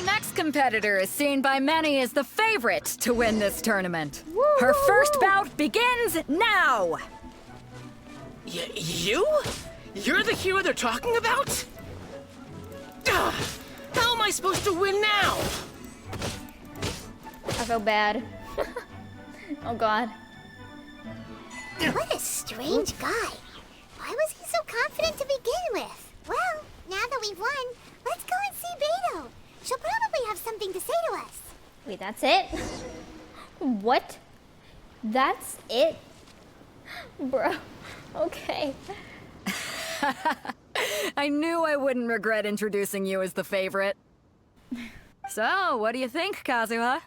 next competitor is seen by many as the favorite to win this tournament. Her first bout begins now! You? You're the hero they're talking about? Ugh, how am I supposed to win now? I feel bad. Oh god. What a strange guy. Why was he so confident to begin with? Well, now that we've won, let's go and see Beto. She'll probably have something to say to us. Wait, that's it? What? That's it? Bro, okay. I knew I wouldn't regret introducing you as the favorite. So, what do you think, Kazuha?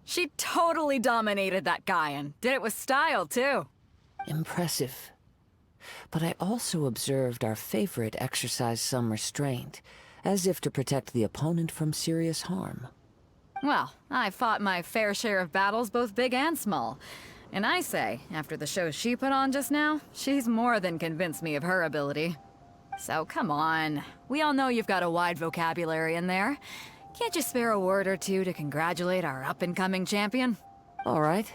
She totally dominated that guy and did it with style, too. Impressive. But I also observed our favorite exercise some restraint, as if to protect the opponent from serious harm. Well, I fought my fair share of battles, both big and small. And I say, after the show she put on just now, she's more than convinced me of her ability. So come on, we all know you've got a wide vocabulary in there. Can't you spare a word or two to congratulate our up-and-coming champion? All right.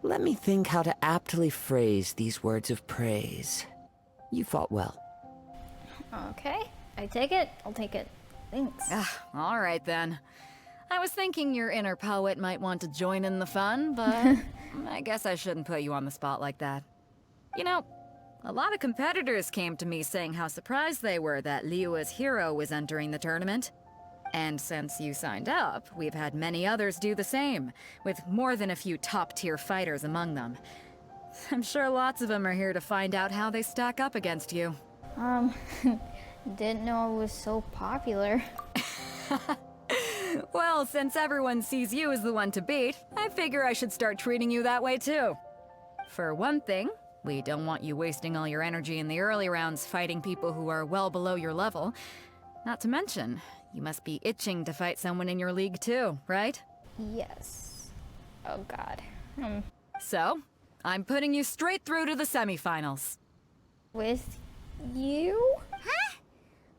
Let me think how to aptly phrase these words of praise. You fought well. Okay, I take it. I'll take it. Thanks. All right then. I was thinking your inner poet might want to join in the fun, but I guess I shouldn't put you on the spot like that. You know, a lot of competitors came to me saying how surprised they were that Liyue's hero was entering the tournament. And since you signed up, we've had many others do the same, with more than a few top-tier fighters among them. I'm sure lots of them are here to find out how they stack up against you. Didn't know I was so popular. Well, since everyone sees you as the one to beat, I figure I should start treating you that way too. For one thing, we don't want you wasting all your energy in the early rounds fighting people who are well below your level. Not to mention, you must be itching to fight someone in your league too, right? Yes. Oh god. So, I'm putting you straight through to the semifinals. With you? Huh?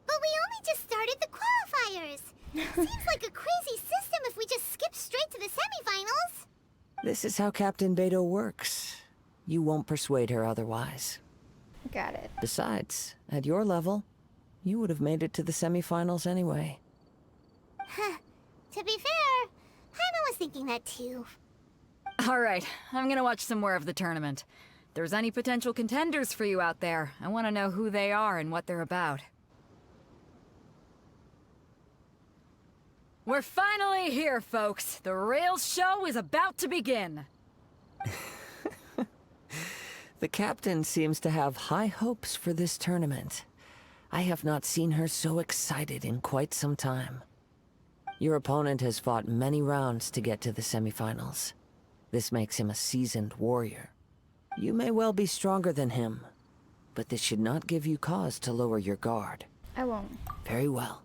But we only just started the qualifiers. Seems like a crazy system if we just skip straight to the semifinals. This is how Captain Beto works. You won't persuade her otherwise. Got it. Besides, at your level, you would have made it to the semifinals anyway. Huh. To be fair, Paimon was thinking that too. Alright, I'm gonna watch some more of the tournament. If there's any potential contenders for you out there, I want to know who they are and what they're about. We're finally here, folks. The real show is about to begin. The captain seems to have high hopes for this tournament. I have not seen her so excited in quite some time. Your opponent has fought many rounds to get to the semifinals. This makes him a seasoned warrior. You may well be stronger than him, but this should not give you cause to lower your guard. I won't. Very well.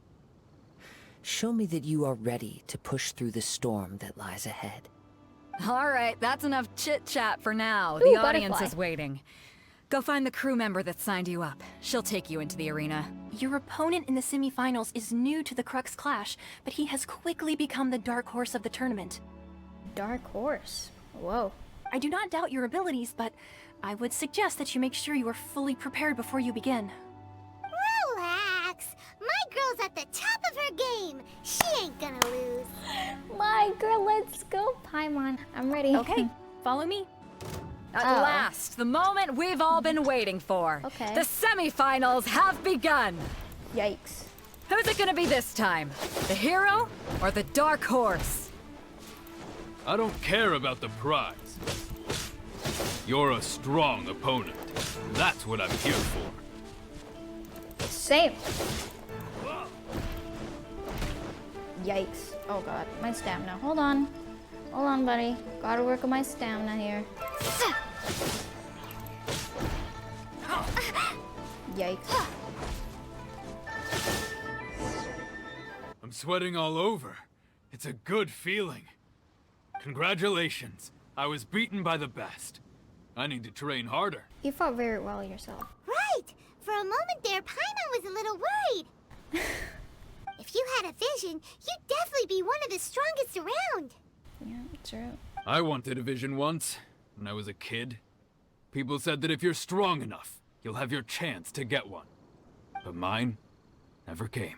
Show me that you are ready to push through the storm that lies ahead. Alright, that's enough chit-chat for now. Ooh, The audience butterfly. is waiting. Go find the crew member that signed you up. She'll take you into the arena. Your opponent in the semifinals is new to the Crux Clash, but he has quickly become the dark horse of the tournament. Dark horse. Whoa. I do not doubt your abilities, but I would suggest that you make sure you are fully prepared before you begin. Relax. My girl's at the top of her game. She ain't gonna lose. My girl, let's go, Paimon. I'm ready. Okay, follow me. At Oh. last, the moment we've all been waiting for. Okay. The semifinals have begun. Yikes. Who's it gonna be this time? The hero or the dark horse? I don't care about the prize. You're a strong opponent. That's what I'm here for. Same. Yikes. Oh god, my stamina. Hold on. Hold on, buddy. Gotta work on my stamina here. Yikes. I'm sweating all over. It's a good feeling. Congratulations. I was beaten by the best. I need to train harder. You fought very well yourself. Right. For a moment there, Paimon was a little worried. If you had a vision, you'd definitely be one of the strongest around. Yeah, true. I wanted a vision once, when I was a kid. People said that if you're strong enough, you'll have your chance to get one. But mine never came.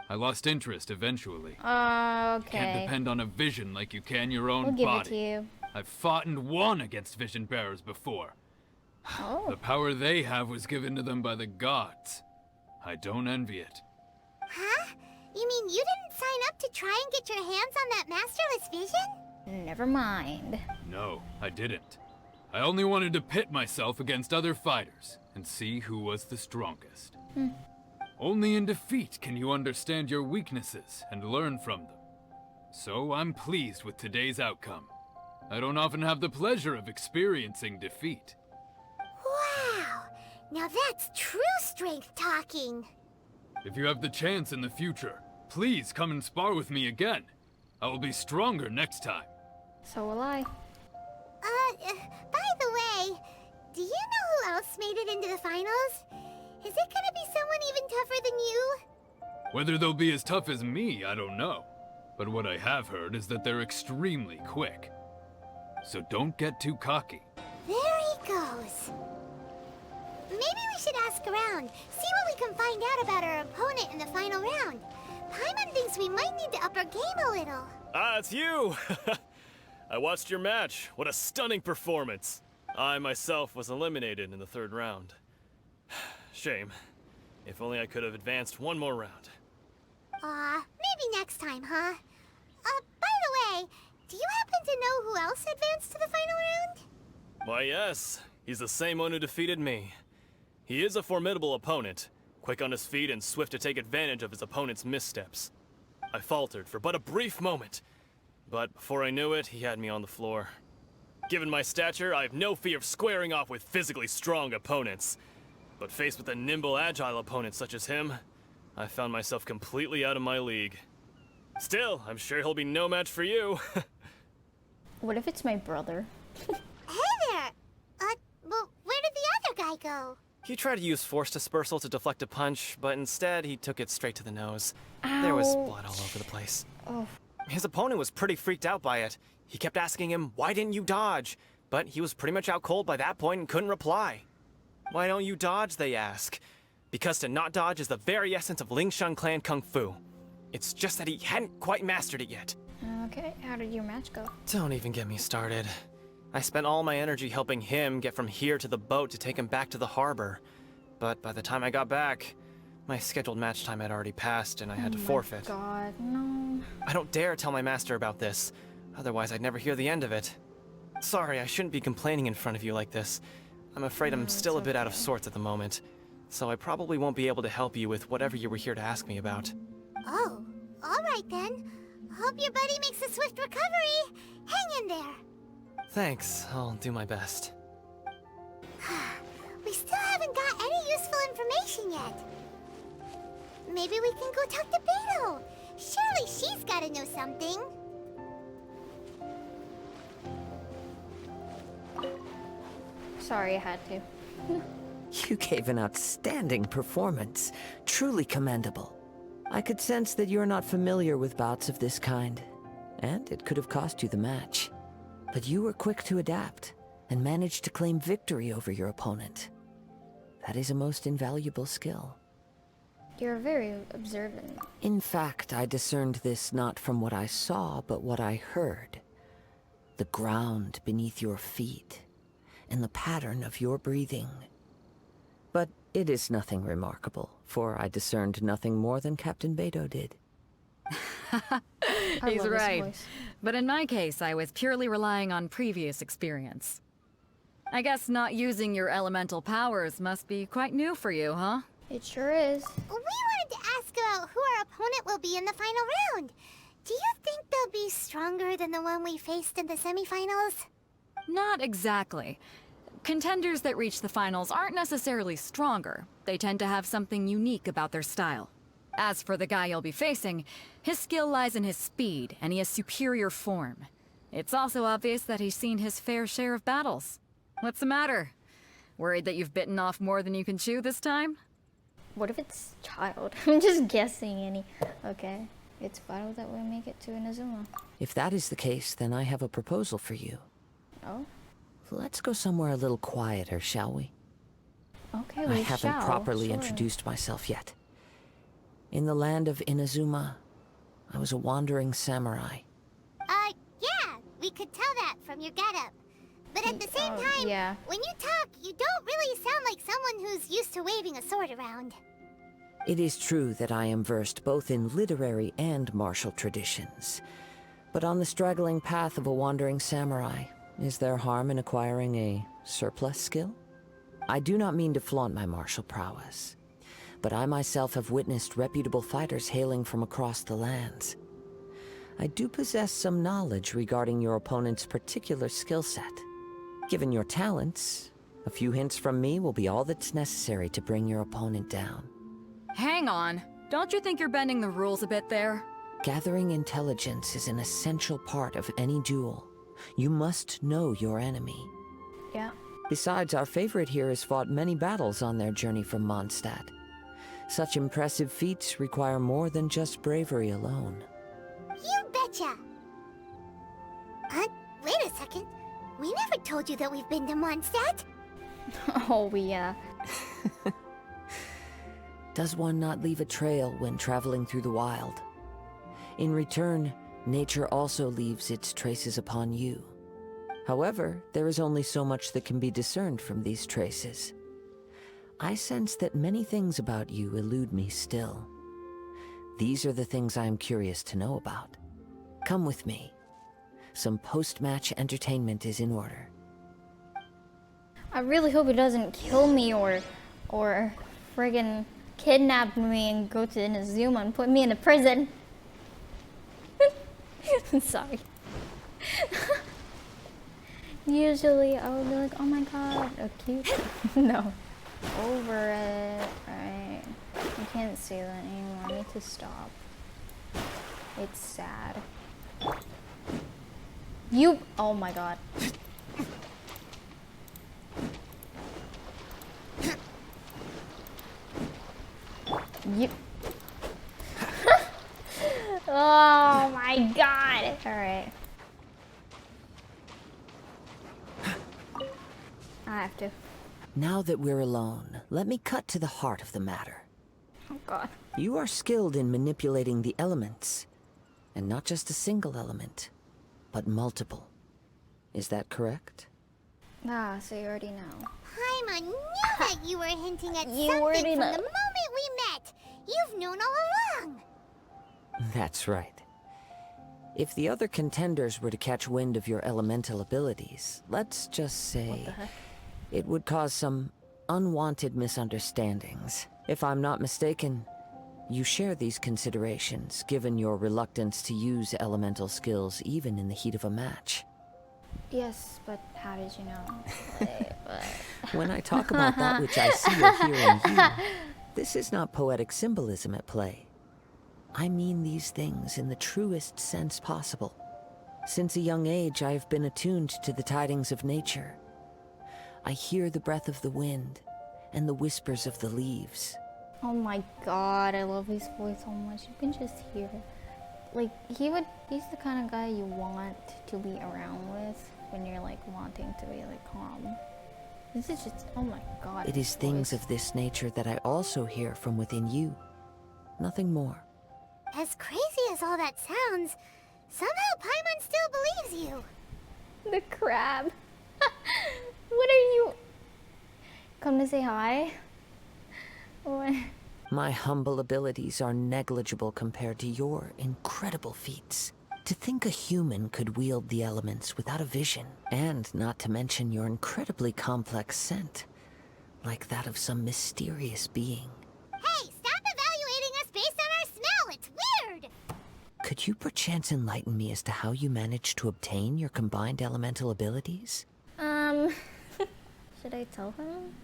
I lost interest eventually. Okay. Can't depend on a vision like you can your own We'll give body. it to you. I've fought and won against vision bearers before. Oh. The power they have was given to them by the gods. I don't envy it. Huh? You mean you didn't sign up to try and get your hands on that masterless vision? Never mind. No, I didn't. I only wanted to pit myself against other fighters and see who was the strongest. Only in defeat can you understand your weaknesses and learn from them. So I'm pleased with today's outcome. I don't often have the pleasure of experiencing defeat. Wow! Now that's true strength talking. If you have the chance in the future, please come and spar with me again. I will be stronger next time. So will I. By the way, do you know who else made it into the finals? Is it gonna be someone even tougher than you? Whether they'll be as tough as me, I don't know. But what I have heard is that they're extremely quick. So don't get too cocky. There he goes. Maybe we should ask around, see what we can find out about our opponent in the final round. Paimon thinks we might need to up our game a little. Ah, it's you! I watched your match. What a stunning performance. I myself was eliminated in the third round. Shame. If only I could have advanced one more round. Maybe next time, huh? By the way, do you happen to know who else advanced to the final round? Why, yes. He's the same one who defeated me. He is a formidable opponent, quick on his feet and swift to take advantage of his opponent's missteps. I faltered for but a brief moment, but before I knew it, he had me on the floor. Given my stature, I have no fear of squaring off with physically strong opponents. But faced with a nimble, agile opponent such as him, I found myself completely out of my league. Still, I'm sure he'll be no match for you. What if it's my brother? Hey there! Well, where did the other guy go? He tried to use force dispersal to deflect a punch, but instead he took it straight to the nose. There was blood all over the place. Oh. His opponent was pretty freaked out by it. He kept asking him, "Why didn't you dodge?" But he was pretty much out cold by that point and couldn't reply. "Why don't you dodge?" they ask. Because to not dodge is the very essence of Lingshan clan kung fu. It's just that he hadn't quite mastered it yet. Okay, how did your match go? Don't even get me started. I spent all my energy helping him get from here to the boat to take him back to the harbor. But by the time I got back, my scheduled match time had already passed and I had to forfeit. God, no. I don't dare tell my master about this, otherwise I'd never hear the end of it. Sorry, I shouldn't be complaining in front of you like this. I'm afraid I'm still a bit out of sorts at the moment, so I probably won't be able to help you with whatever you were here to ask me about. Oh, alright then. Hope your buddy makes a swift recovery. Hang in there. Thanks, I'll do my best. We still haven't got any useful information yet. Maybe we can go talk to Beto. Surely she's gotta know something. Sorry, I had to. You gave an outstanding performance. Truly commendable. I could sense that you're not familiar with bouts of this kind, and it could have cost you the match. But you were quick to adapt, and managed to claim victory over your opponent. That is a most invaluable skill. You're very observant. In fact, I discerned this not from what I saw, but what I heard. The ground beneath your feet, and the pattern of your breathing. But it is nothing remarkable, for I discerned nothing more than Captain Beto did. I He's love his right. voice. But in my case, I was purely relying on previous experience. I guess not using your elemental powers must be quite new for you, huh? It sure is. We wanted to ask about who our opponent will be in the final round. Do you think they'll be stronger than the one we faced in the semifinals? Not exactly. Contenders that reach the finals aren't necessarily stronger. They tend to have something unique about their style. As for the guy you'll be facing, his skill lies in his speed, and he has superior form. It's also obvious that he's seen his fair share of battles. What's the matter? Worried that you've bitten off more than you can chew this time? What if it's child? I'm just guessing any. Okay. It's vital that we make it to Inazuma. If that is the case, then I have a proposal for you. Oh? Let's go somewhere a little quieter, shall we? Okay, I we haven't shall, properly sure. introduced myself yet. In the land of Inazuma, I was a wandering samurai. Yeah, we could tell that from your getup. But at the same time, yeah. when you talk, you don't really sound like someone who's used to waving a sword around. It is true that I am versed both in literary and martial traditions. But on the straggling path of a wandering samurai, is there harm in acquiring a surplus skill? I do not mean to flaunt my martial prowess, but I myself have witnessed reputable fighters hailing from across the lands. I do possess some knowledge regarding your opponent's particular skill set. Given your talents, a few hints from me will be all that's necessary to bring your opponent down. Hang on. Don't you think you're bending the rules a bit there? Gathering intelligence is an essential part of any duel. You must know your enemy. Yeah. Besides, our favorite here has fought many battles on their journey from Mondstadt. Such impressive feats require more than just bravery alone. You betcha! Wait a second. We never told you that we've been to Mondstadt. Oh, yeah. Does one not leave a trail when traveling through the wild? In return, nature also leaves its traces upon you. However, there is only so much that can be discerned from these traces. I sense that many things about you elude me still. These are the things I am curious to know about. Come with me. Some post-match entertainment is in order. I really hope he doesn't kill me or friggin' kidnap me and go to Inazuma and put me in a prison. Sorry. Usually I would be like, oh my god, a cute. No. Over it. Alright. I can't say that anymore. I need to stop. It's sad. You. Oh my god. You. Oh my god. Alright. I have to. Now that we're alone, let me cut to the heart of the matter. Oh god. You are skilled in manipulating the elements. And not just a single element, but multiple. Is that correct? Ah, so you already know. Paimon knew that you were hinting at You something already from know. the moment we met. You've known all along. That's right. If the other contenders were to catch wind of your elemental abilities, let's just say it would cause some unwanted misunderstandings. If I'm not mistaken, you share these considerations, given your reluctance to use elemental skills even in the heat of a match. Yes, but how did you know? When I talk about that which I see or hear in you, this is not poetic symbolism at play. I mean these things in the truest sense possible. Since a young age, I have been attuned to the tidings of nature. I hear the breath of the wind and the whispers of the leaves. Oh my god, I love his voice so much. You can just hear it. Like, he's the kind of guy you want to be around with when you're like wanting to be like calm. This is just, oh my god. It is his things voice. of this nature that I also hear from within you. Nothing more. As crazy as all that sounds, somehow Paimon still believes you. The crab. What are you? Come to say hi? What? My humble abilities are negligible compared to your incredible feats. To think a human could wield the elements without a vision, and not to mention your incredibly complex scent, like that of some mysterious being. Hey, stop evaluating us based on our smell. It's weird. Could you perchance enlighten me as to how you managed to obtain your combined elemental abilities? Should I tell him?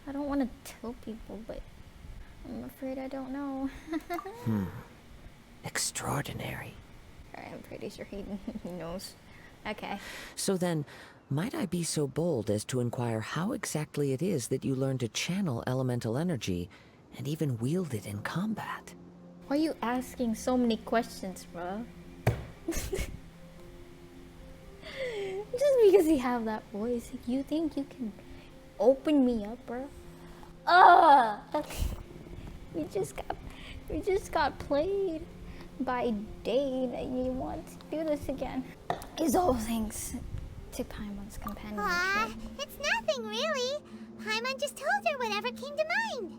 I don't want to tell people, but I'm afraid I don't know. Extraordinary. I'm pretty sure he knows. Okay. So then, might I be so bold as to inquire how exactly it is that you learn to channel elemental energy and even wield it in combat? Why are you asking so many questions, bro? Just because you have that voice, you think you can open me up, bro? We just got played by Dane, and you want to do this again? It's all thanks to Paimon's companionship. Aw, it's nothing really. Paimon just told her whatever came to mind.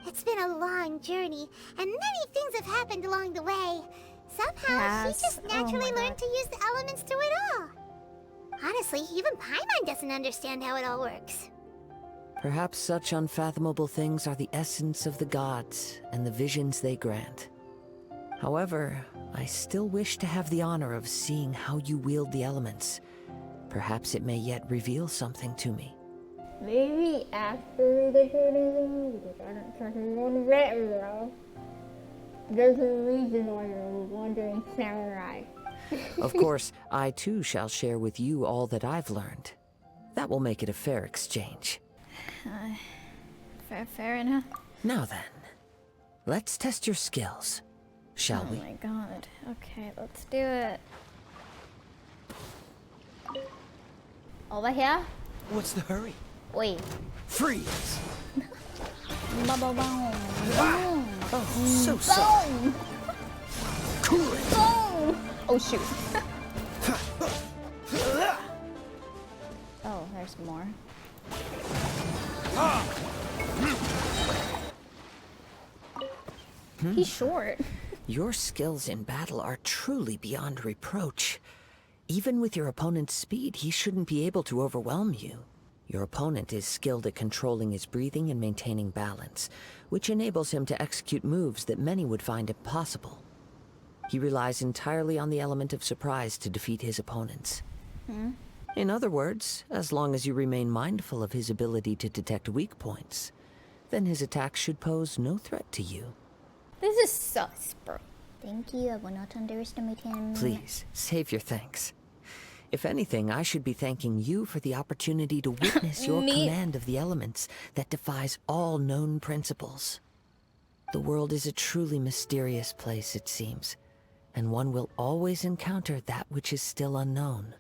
It's been a long journey, and many things have happened along the way. Somehow, she just naturally learned to use the elements through it all. Honestly, even Paimon doesn't understand how it all works. Perhaps such unfathomable things are the essence of the gods and the visions they grant. However, I still wish to have the honor of seeing how you wield the elements. Perhaps it may yet reveal something to me. Maybe after we get to anything, because I don't trust anyone better, bro. There's a reason why you're wandering samurai. Of course, I too shall share with you all that I've learned. That will make it a fair exchange. Fair enough. Now then, let's test your skills, shall we? Oh my god. Okay, let's do it. Over here? What's the hurry? Wait. Freeze! Boom. Oh, so sorry. Boom. Cool it! Boom. Oh shoot. Oh, there's more. He's short. Your skills in battle are truly beyond reproach. Even with your opponent's speed, he shouldn't be able to overwhelm you. Your opponent is skilled at controlling his breathing and maintaining balance, which enables him to execute moves that many would find impossible. He relies entirely on the element of surprise to defeat his opponents. In other words, as long as you remain mindful of his ability to detect weak points, then his attacks should pose no threat to you. This is sus, bro. Thank you, I will not underestimate him. Please, save your thanks. If anything, I should be thanking you for the opportunity to witness your command of the elements that defies all known principles. The world is a truly mysterious place, it seems, and one will always encounter that which is still unknown.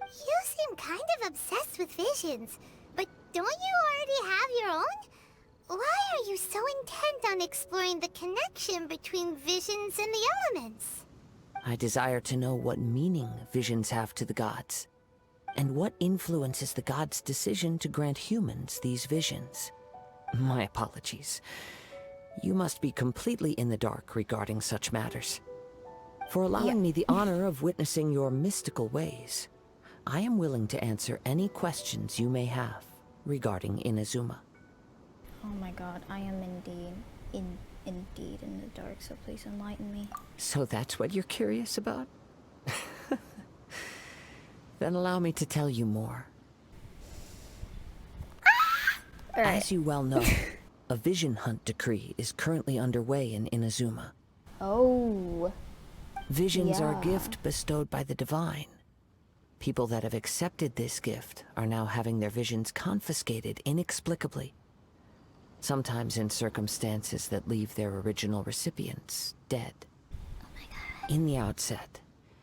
You seem kind of obsessed with visions, but don't you already have your own? Why are you so intent on exploring the connection between visions and the elements? I desire to know what meaning visions have to the gods, and what influences the gods' decision to grant humans these visions. My apologies. You must be completely in the dark regarding such matters. For allowing me the honor of witnessing your mystical ways, I am willing to answer any questions you may have regarding Inazuma. Oh my god, I am indeed in the dark, so please enlighten me. So that's what you're curious about? Then allow me to tell you more. As you well know, a vision hunt decree is currently underway in Inazuma. Oh. Visions are a gift bestowed by the divine. People that have accepted this gift are now having their visions confiscated inexplicably. Sometimes in circumstances that leave their original recipients dead. Oh my god. In the outset,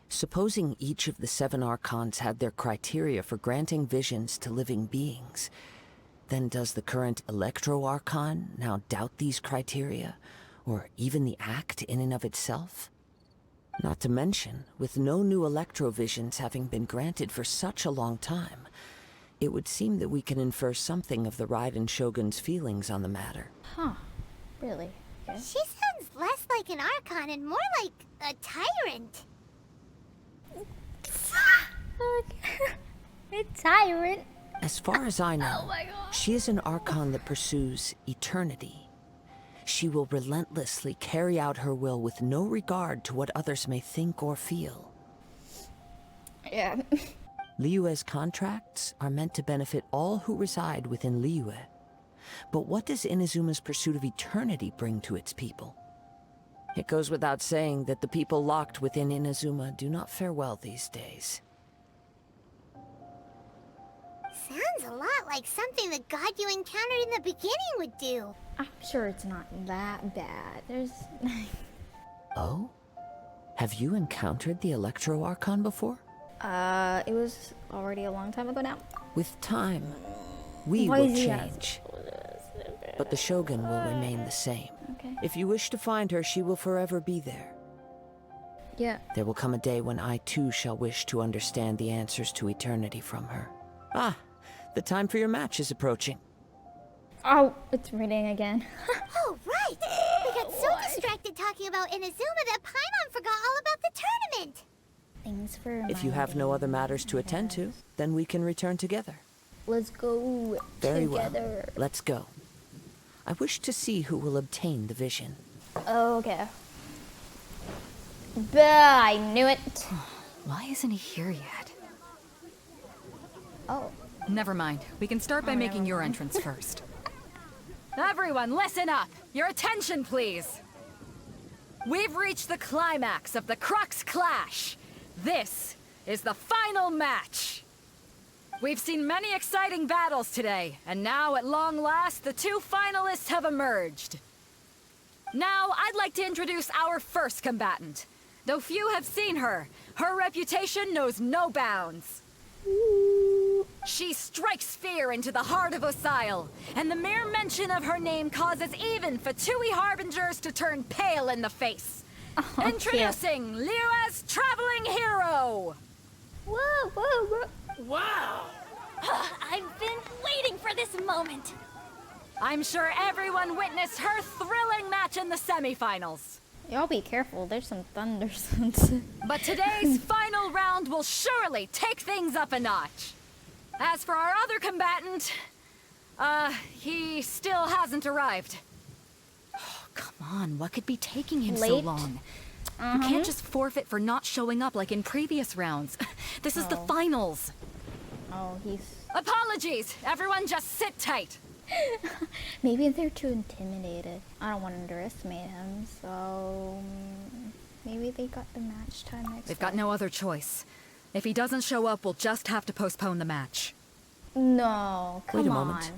supposing each of the 7 archons had their criteria for granting visions to living beings, then does the current Electro-Archon now doubt these criteria, or even the act in and of itself? Not to mention, with no new Electro-visions having been granted for such a long time, it would seem that we can infer something of the Raiden Shogun's feelings on the matter. Huh. Really? Okay. She sounds less like an Archon and more like a tyrant. A tyrant? As far as I know, Oh my god. she is an Archon that pursues eternity. She will relentlessly carry out her will with no regard to what others may think or feel. Yeah. Liyue's contracts are meant to benefit all who reside within Liyue. But what does Inazuma's pursuit of eternity bring to its people? It goes without saying that the people locked within Inazuma do not fare well these days. Sounds a lot like something the god you encountered in the beginning would do. I'm sure it's not that bad. There's... Oh? Have you encountered the Electro Archon before? It was already a long time ago now. With time, we Why will is he change. But the Shogun will remain the same. Okay. If you wish to find her, she will forever be there. Yeah. There will come a day when I too shall wish to understand the answers to eternity from her. Ah, the time for your match is approaching. Oh, it's reading again. Oh, right! We got so distracted talking about Inazuma that Paimon forgot all about the tournament! Thanks for If you have no other matters to attend to, then we can return together. Let's go Very together. well. Let's go. I wish to see who will obtain the vision. Okay. Bah, I knew it. Why isn't he here yet? Oh. Never mind. We can start by making your entrance first. Everyone, listen up! Your attention, please! We've reached the climax of the Crux Clash! This is the final match! We've seen many exciting battles today, and now, at long last, the two finalists have emerged. Now, I'd like to introduce our first combatant. Though few have seen her, her reputation knows no bounds. She strikes fear into the heart of Osile, and the mere mention of her name causes even Fatui Harbingers to turn pale in the face. Introducing Liyue's traveling hero! Whoa, whoa, whoa. Wow! I've been waiting for this moment. I'm sure everyone witnessed her thrilling match in the semifinals. Y'all be careful, there's some thunderstorms. But today's final round will surely take things up a notch. As for our other combatant, he still hasn't arrived. Oh, come on, what could be taking him so Late? long? You can't just forfeit for not showing up like in previous rounds. This is the finals. Oh, he's... Apologies! Everyone just sit tight! Maybe they're too intimidated. I don't want to underestimate him, so... maybe they got the match time next They've got no other choice. If he doesn't show up, we'll just have to postpone the match. No, come Wait a on. moment.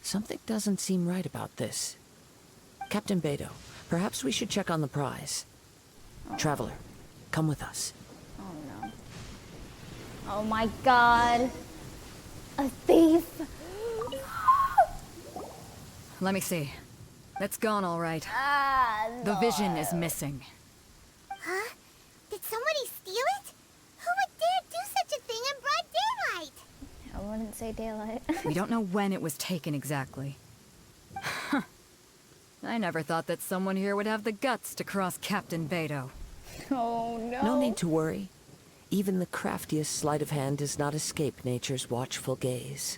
Something doesn't seem right about this. Captain Beidou, perhaps we should check on the prize. Traveler, come with us. Oh no. Oh my god. A thief. Let me see. It's gone all right. No. The vision is missing. Huh? Did somebody steal it? Who would dare do such a thing in broad daylight? I wouldn't say daylight. We don't know when it was taken exactly. I never thought that someone here would have the guts to cross Captain Beidou. Oh no. No need to worry. Even the craftiest sleight of hand does not escape nature's watchful gaze.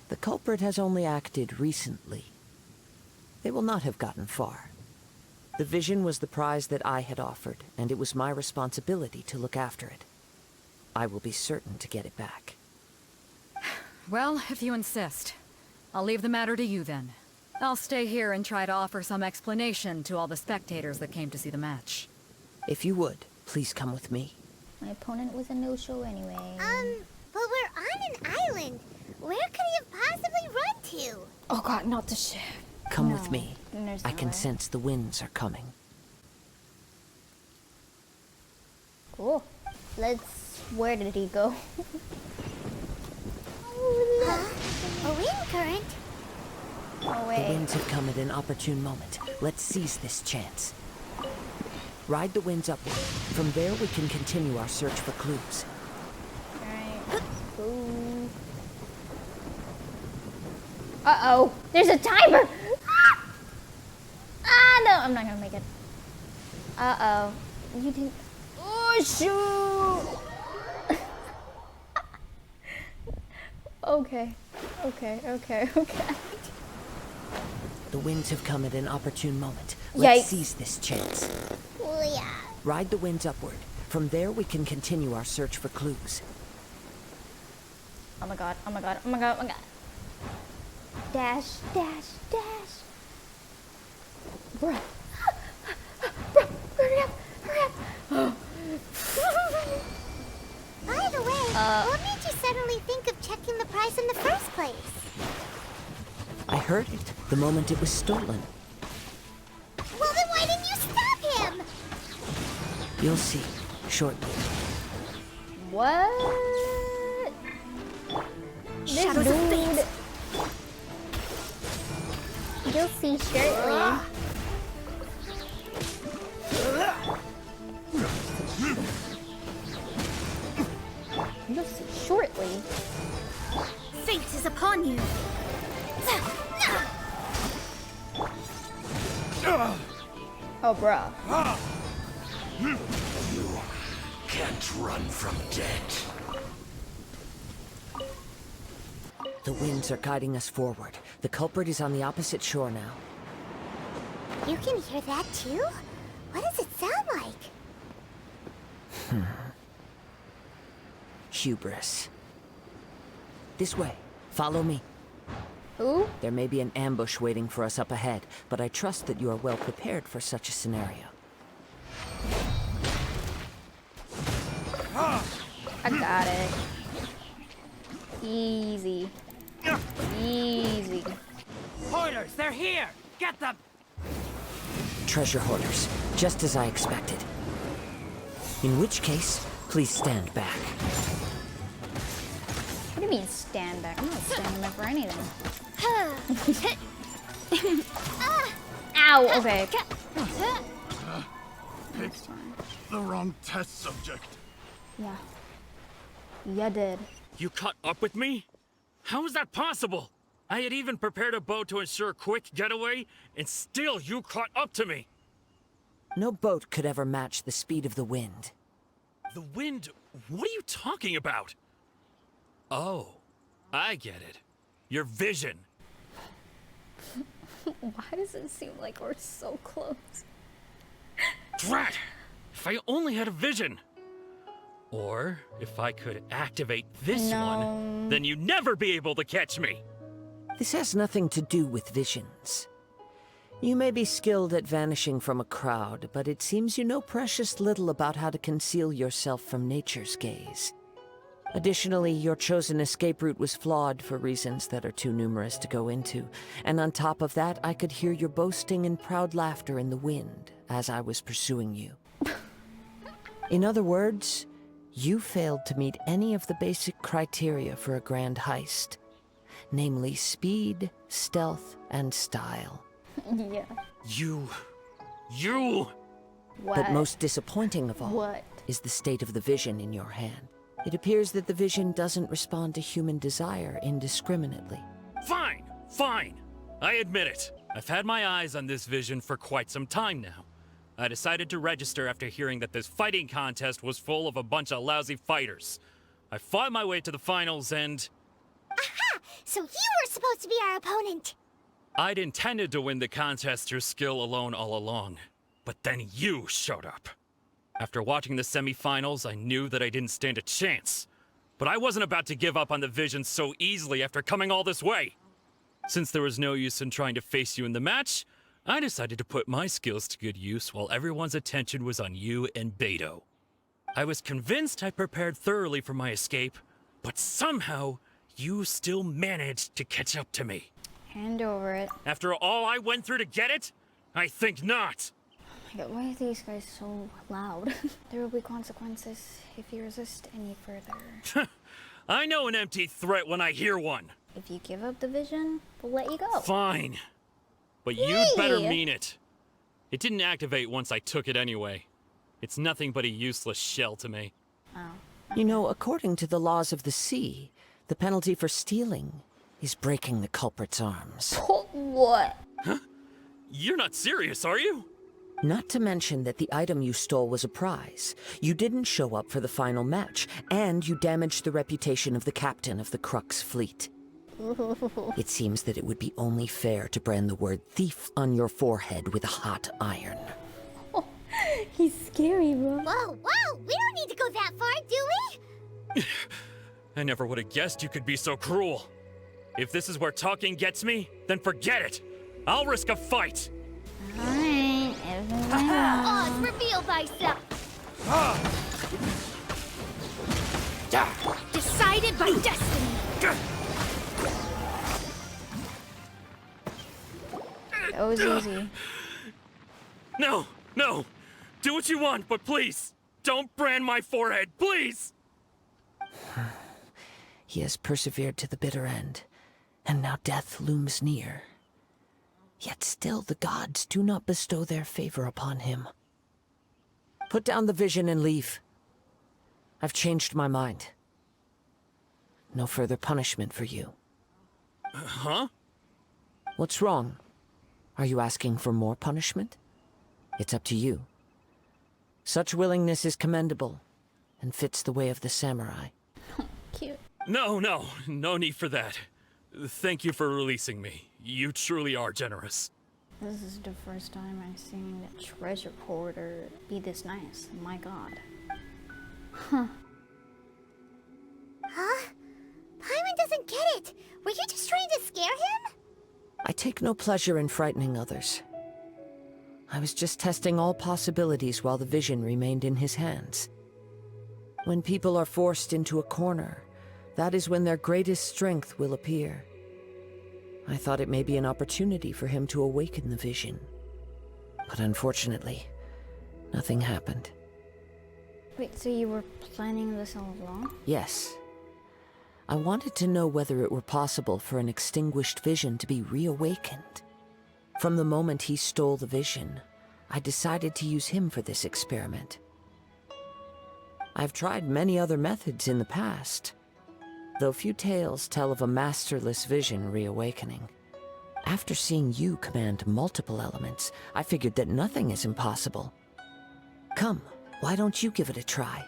The culprit has only acted recently. They will not have gotten far. The vision was the prize that I had offered, and it was my responsibility to look after it. I will be certain to get it back. Well, if you insist. I'll leave the matter to you then. I'll stay here and try to offer some explanation to all the spectators that came to see the match. If you would, please come with me. My opponent was a no-show anyway. But we're on an island. Where could he have possibly run to? Oh god, not the ship. Come No, with me. there's I no can way. sense the winds are coming. Cool. Let's... where did he go? A wind current? Oh The wait. winds have come at an opportune moment. Let's seize this chance. Ride the winds upward. From there we can continue our search for clues. Alright. Go. Uh-oh. There's a timer! Ah, no. I'm not gonna make it. Uh-oh. You didn't... Oh, shoot! Okay. Okay. The winds have come at an opportune moment. Let's Yikes. seize this chance. Oh, yeah. Ride the winds upward. From there we can continue our search for clues. Oh my god. Dash. Bruh. Bruh, hurry up. By the way, What made you suddenly think of checking the price in the first place? I heard it the moment it was stolen. Well, then why didn't you stop him? You'll see shortly. What? This Shadows of dude. You'll see shortly. You'll see shortly. Fate is upon you. Oh, bruh. Can't run from death. The winds are guiding us forward. The culprit is on the opposite shore now. You can hear that too? What does it sound like? Hubris. This way. Follow me. Who? There may be an ambush waiting for us up ahead, but I trust that you are well prepared for such a scenario. I got it. Easy. Easy. Hoarders, they're here! Get them! Treasure hoarders, just as I expected. In which case, please stand back. What do you mean stand back? I'm not standing back for anything. Ow, okay. Picked the wrong test subject. Yeah. You did. You caught up with me? How is that possible? I had even prepared a boat to ensure a quick getaway, and still you caught up to me. No boat could ever match the speed of the wind. The wind? What are you talking about? Oh, I get it. Your vision. Why does it seem like we're so close? Drat! If I only had a vision. Or if I could activate this one, then you'd never be able to catch me. This has nothing to do with visions. You may be skilled at vanishing from a crowd, but it seems you know precious little about how to conceal yourself from nature's gaze. Additionally, your chosen escape route was flawed for reasons that are too numerous to go into, and on top of that, I could hear your boasting and proud laughter in the wind as I was pursuing you. In other words, you failed to meet any of the basic criteria for a grand heist, namely speed, stealth, and style. Yeah. You... What? But most disappointing of all What? is the state of the vision in your hand. It appears that the vision doesn't respond to human desire indiscriminately. Fine, fine. I admit it. I've had my eyes on this vision for quite some time now. I decided to register after hearing that this fighting contest was full of a bunch of lousy fighters. I fought my way to the finals and... Aha! So you were supposed to be our opponent! I'd intended to win the contest through skill alone all along. But then you showed up. After watching the semifinals, I knew that I didn't stand a chance. But I wasn't about to give up on the vision so easily after coming all this way. Since there was no use in trying to face you in the match, I decided to put my skills to good use while everyone's attention was on you and Beto. I was convinced I prepared thoroughly for my escape, but somehow you still managed to catch up to me. Hand over it. After all I went through to get it? I think not. Oh my god, why are these guys so loud? There will be consequences if you resist any further. I know an empty threat when I hear one. If you give up the vision, we'll let you go. Fine. But you'd better mean it. It didn't activate once I took it anyway. It's nothing but a useless shell to me. Oh. You know, according to the laws of the sea, the penalty for stealing is breaking the culprit's arms. What? Huh? You're not serious, are you? Not to mention that the item you stole was a prize. You didn't show up for the final match, and you damaged the reputation of the captain of the Crux fleet. It seems that it would be only fair to brand the word thief on your forehead with a hot iron. Oh, he's scary, bro. Whoa, whoa! We don't need to go that far, do we? I never would have guessed you could be so cruel. If this is where talking gets me, then forget it. I'll risk a fight. Alright, Oz, reveal thyself! decided by destiny. That was easy. No, no! Do what you want, but please, don't brand my forehead, please! He has persevered to the bitter end, and now death looms near. Yet still the gods do not bestow their favor upon him. Put down the vision and leave. I've changed my mind. No further punishment for you. Huh? What's wrong? Are you asking for more punishment? It's up to you. Such willingness is commendable, and fits the way of the samurai. Cute. No, no, no need for that. Thank you for releasing me. You truly are generous. This is the first time I've seen a treasure hoarder be this nice. My god. Huh. Huh? Paimon doesn't get it. Were you just trying to scare him? I take no pleasure in frightening others. I was just testing all possibilities while the vision remained in his hands. When people are forced into a corner, that is when their greatest strength will appear. I thought it may be an opportunity for him to awaken the vision. But unfortunately, nothing happened. Wait, so you were planning this all along? Yes. I wanted to know whether it were possible for an extinguished vision to be reawakened. From the moment he stole the vision, I decided to use him for this experiment. I've tried many other methods in the past, though few tales tell of a masterless vision reawakening. After seeing you command multiple elements, I figured that nothing is impossible. Come, why don't you give it a try?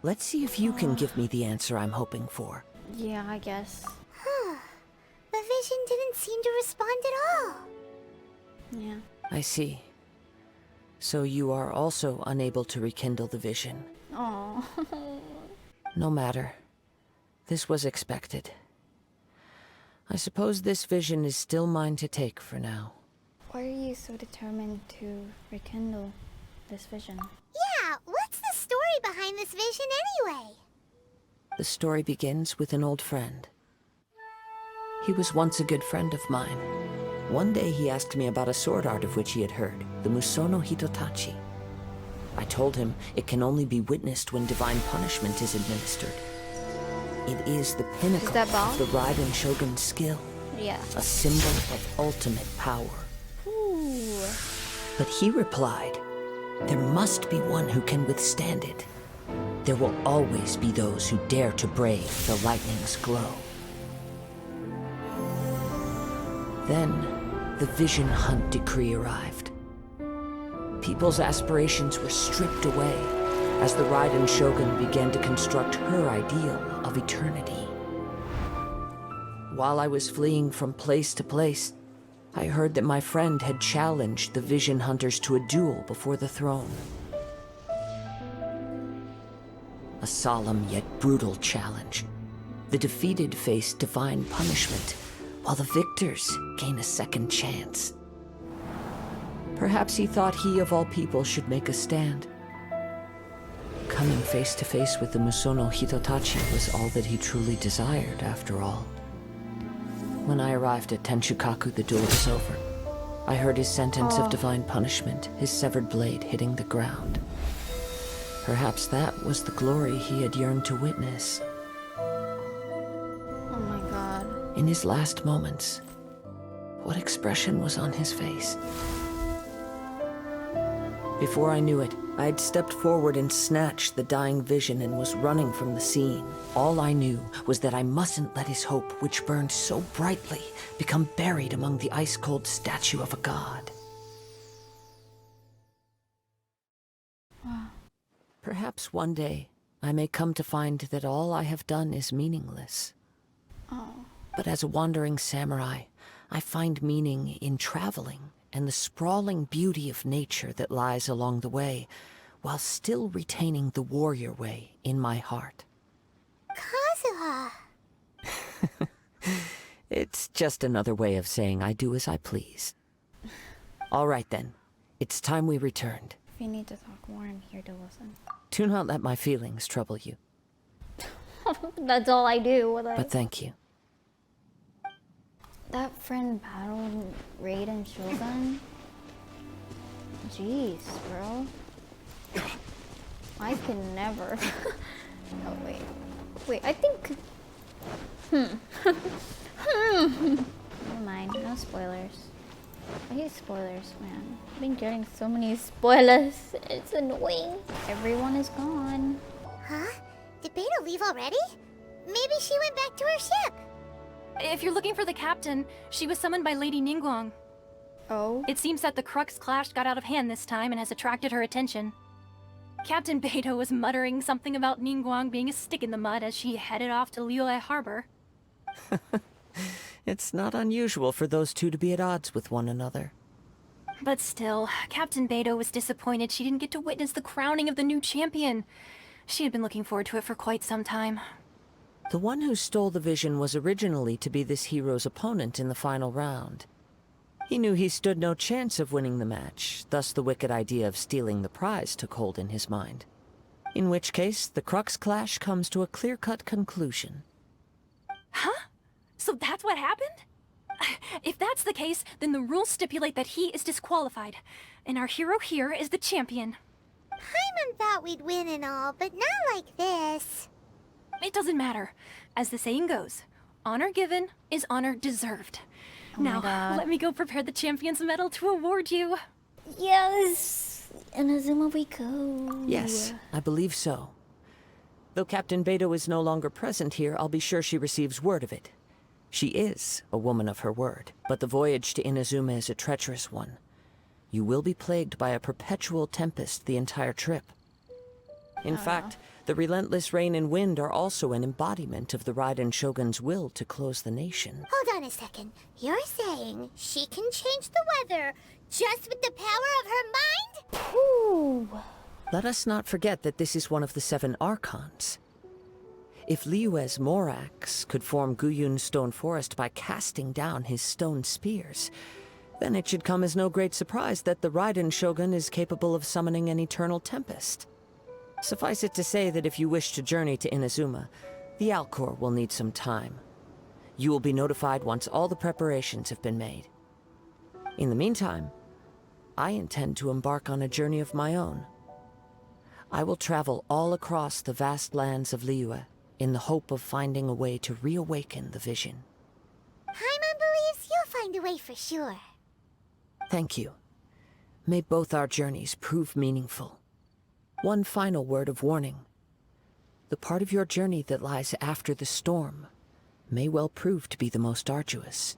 Let's see if you can give me the answer I'm hoping for. Yeah, I guess. The vision didn't seem to respond at all. Yeah. I see. So you are also unable to rekindle the vision. Oh. No matter. This was expected. I suppose this vision is still mine to take for now. Why are you so determined to rekindle this vision? Yeah, what's the story behind this vision anyway? The story begins with an old friend. He was once a good friend of mine. One day he asked me about a sword art of which he had heard, the Musono Hitotachi. I told him it can only be witnessed when divine punishment is administered. It is the pinnacle of the Raiden Shogun's skill. Yeah. A symbol of ultimate power. Ooh. But he replied, there must be one who can withstand it. There will always be those who dare to brave the lightning's glow. Then, the Vision Hunt decree arrived. People's aspirations were stripped away as the Raiden Shogun began to construct her ideal of eternity. While I was fleeing from place to place, I heard that my friend had challenged the Vision Hunters to a duel before the throne. A solemn yet brutal challenge. The defeated face divine punishment, while the victors gain a second chance. Perhaps he thought he of all people should make a stand. Coming face to face with the Musono Hitotachi was all that he truly desired, after all. When I arrived at Tenchukaku, the duel was over. I heard his sentence of divine punishment, his severed blade hitting the ground. Perhaps that was the glory he had yearned to witness. Oh my god. In his last moments, what expression was on his face? Before I knew it, I had stepped forward and snatched the dying vision and was running from the scene. All I knew was that I mustn't let his hope, which burned so brightly, become buried among the ice-cold statue of a god. Wow. Perhaps one day, I may come to find that all I have done is meaningless. Oh. But as a wandering samurai, I find meaning in traveling and the sprawling beauty of nature that lies along the way, while still retaining the warrior way in my heart. Kazuha! It's just another way of saying I do as I please. All right then, it's time we returned. If you need to talk more, I'm here to listen. Do not let my feelings trouble you. That's all I do. But thank you. That friend battled Raiden Shogun? Jeez, bro. I can never. Oh, wait. Wait, I think... Never mind, no spoilers. I hate spoilers, man. I've been getting so many spoilers. It's annoying. Everyone is gone. Huh? Did Beta leave already? Maybe she went back to her ship. If you're looking for the captain, she was summoned by Lady Ningguang. Oh? It seems that the Crux clash got out of hand this time and has attracted her attention. Captain Beidou was muttering something about Ningguang being a stick in the mud as she headed off to Liyue Harbor. It's not unusual for those two to be at odds with one another. But still, Captain Beidou was disappointed she didn't get to witness the crowning of the new champion. She had been looking forward to it for quite some time. The one who stole the vision was originally to be this hero's opponent in the final round. He knew he stood no chance of winning the match, thus the wicked idea of stealing the prize took hold in his mind. In which case, the Crux clash comes to a clear-cut conclusion. Huh? So that's what happened? If that's the case, then the rules stipulate that he is disqualified, and our hero here is the champion. Paimon thought we'd win and all, but not like this. It doesn't matter. As the saying goes, honor given is honor deserved. Oh my now, God. let me go prepare the champion's medal to award you. Yes! Inazuma we go. Yes, I believe so. Though Captain Beidou is no longer present here, I'll be sure she receives word of it. She is a woman of her word, but the voyage to Inazuma is a treacherous one. You will be plagued by a perpetual tempest the entire trip. In fact, the relentless rain and wind are also an embodiment of the Raiden Shogun's will to close the nation. Hold on a second. You're saying she can change the weather just with the power of her mind? Ooh. Let us not forget that this is one of the 7 Archons. If Liyue's Morax could form Guyun's stone forest by casting down his stone spears, then it should come as no great surprise that the Raiden Shogun is capable of summoning an eternal tempest. Suffice it to say that if you wish to journey to Inazuma, the Alcor will need some time. You will be notified once all the preparations have been made. In the meantime, I intend to embark on a journey of my own. I will travel all across the vast lands of Liyue in the hope of finding a way to reawaken the vision. Paimon believes you'll find a way for sure. Thank you. May both our journeys prove meaningful. One final word of warning. The part of your journey that lies after the storm may well prove to be the most arduous.